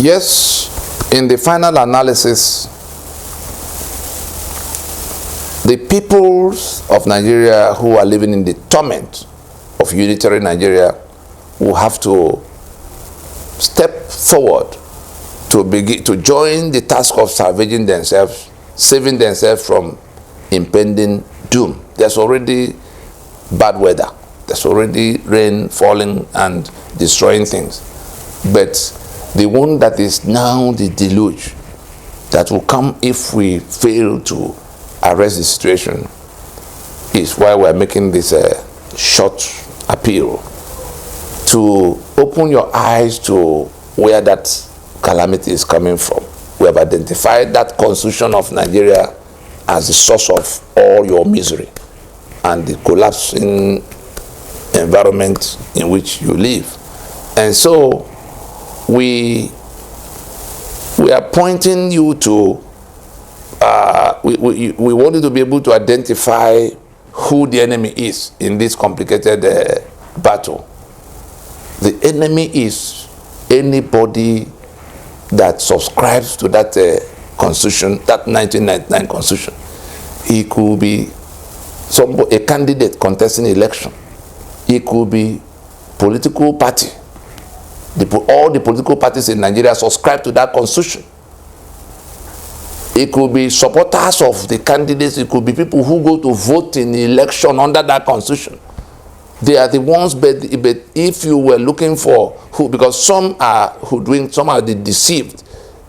Yes, in the final analysis, the peoples of Nigeria who are living in the torment of unitary Nigeria will have to step forward to begin to join the task of salvaging themselves, saving themselves from impending doom. There's already bad weather. There's already rain falling and destroying things. But the one that is now the deluge that will come if we fail to arrest the situation is why we're making this short appeal to open your eyes to where that calamity is coming from. We have identified that constitution of Nigeria as the source of all your misery and the collapsing environment in which you live. And so we are pointing you to we wanted to be able to identify who the enemy is in this complicated battle. The enemy is anybody that subscribes to that constitution, that 1999 constitution. He could be a candidate contesting election. He could be political party. All the political parties in Nigeria subscribe to that constitution. It could be supporters of the candidates. It could be people who go to vote in the election under that constitution. They are the ones, but if you were looking for who, because some are hoodwinked, some are deceived.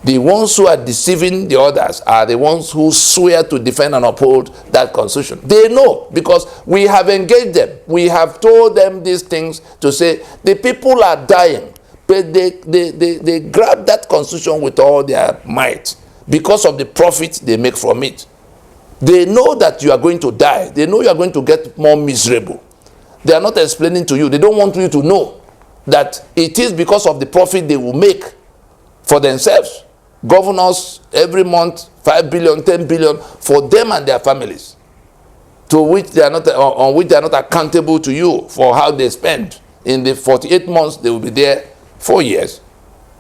The ones who are deceiving the others are the ones who swear to defend and uphold that constitution. They know, because we have engaged them. We have told them these things to say, the people are dying, but they grab that constitution with all their might because of the profit they make from it. They know that you are going to die. They know you are going to get more miserable. They are not explaining to you. They don't want you to know that it is because of the profit they will make for themselves. Governors every month, 5 billion, 10 billion for them and their families, to which they are not, on which they are not accountable to you for how they spend. In the 48 months, they will be there 4 years,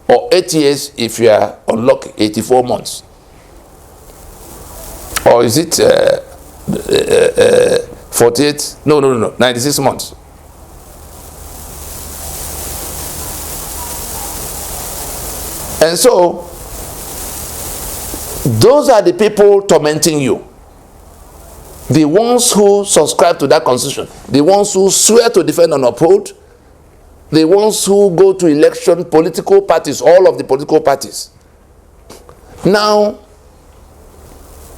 or 8 years if you are unlucky, 84 months. Or is it 48? No, 96 months. And so, those are the people tormenting you. The ones who subscribe to that constitution, the ones who swear to defend and uphold, the ones who go to election, political parties, all of the political parties. Now,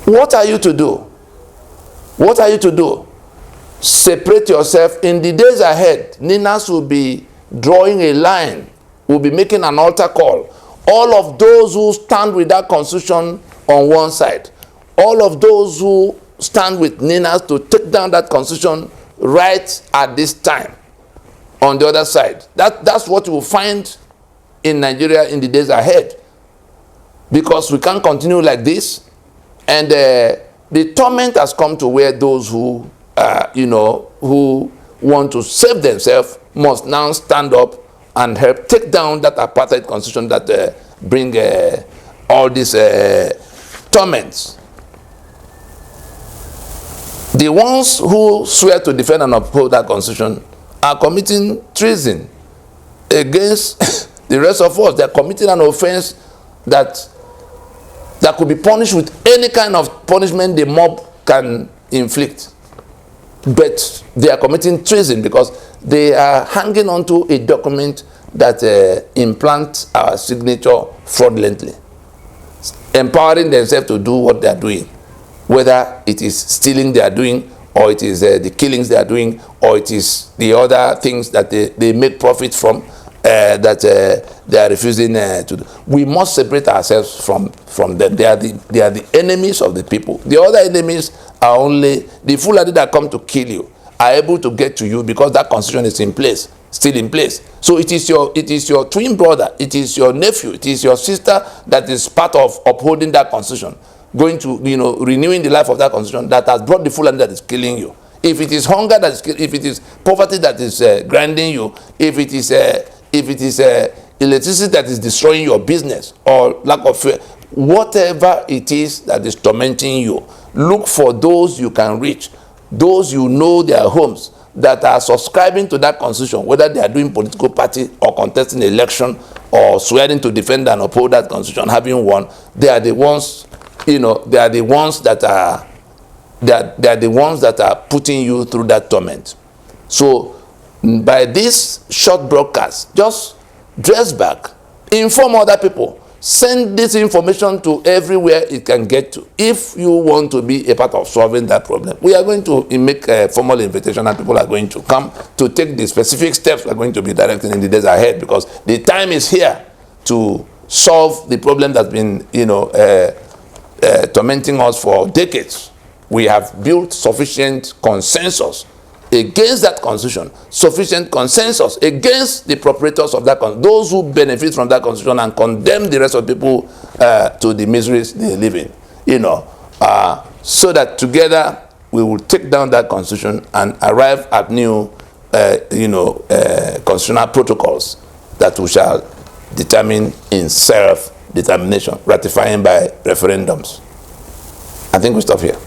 what are you to do? What are you to do? Separate yourself. In the days ahead, NINAS will be drawing a line, will be making an altar call. All of those who stand with that constitution on one side, all of those who stand with NINAS to take down that constitution right at this time on the other side. That's what you will find in Nigeria in the days ahead, because we can't continue like this. And the torment has come to where those who who want to save themselves must now stand up and help take down that apartheid constitution that bring all these torments. The ones who swear to defend and uphold that constitution are committing treason against the rest of us. They are committing an offense that could be punished with any kind of punishment the mob can inflict. But they are committing treason because they are hanging on to a document that implants our signature fraudulently, empowering themselves to do what they are doing, whether it is stealing they are doing, or it is the killings they are doing, or it is the other things that they make profit from, that they are refusing to do. We must separate ourselves from them. They are the enemies of the people. The other enemies are only the Fulani that come to kill you are able to get to you because that constitution is in place, still in place. So it is your twin brother, it is your nephew, it is your sister that is part of upholding that constitution, going to renewing the life of that constitution that has brought the Fulani that is killing you. If it is hunger that is, if it is poverty that is grinding you, if it is electricity that is destroying your business, or lack of fuel, whatever it is that is tormenting you, look for those you can reach, those you know their homes, that are subscribing to that constitution, whether they are doing political party or contesting election or swearing to defend and uphold that constitution, having won. They are the ones, they are the ones that are, they are the ones that are putting you through that torment. So by this short broadcast, just dress back, inform other people, send this information to everywhere it can get to. If you want to be a part of solving that problem, we are going to make a formal invitation, and people are going to come to take the specific steps we are going to be directing in the days ahead, because the time is here to solve the problem that's been, tormenting us for decades. We have built sufficient consensus against that constitution, sufficient consensus against the proprietors of that constitution, those who benefit from that constitution, and condemn the rest of the people to the miseries they live in, so that together we will take down that constitution and arrive at new, constitutional protocols that we shall determine in self-determination, ratifying by referendums. I think we stop here.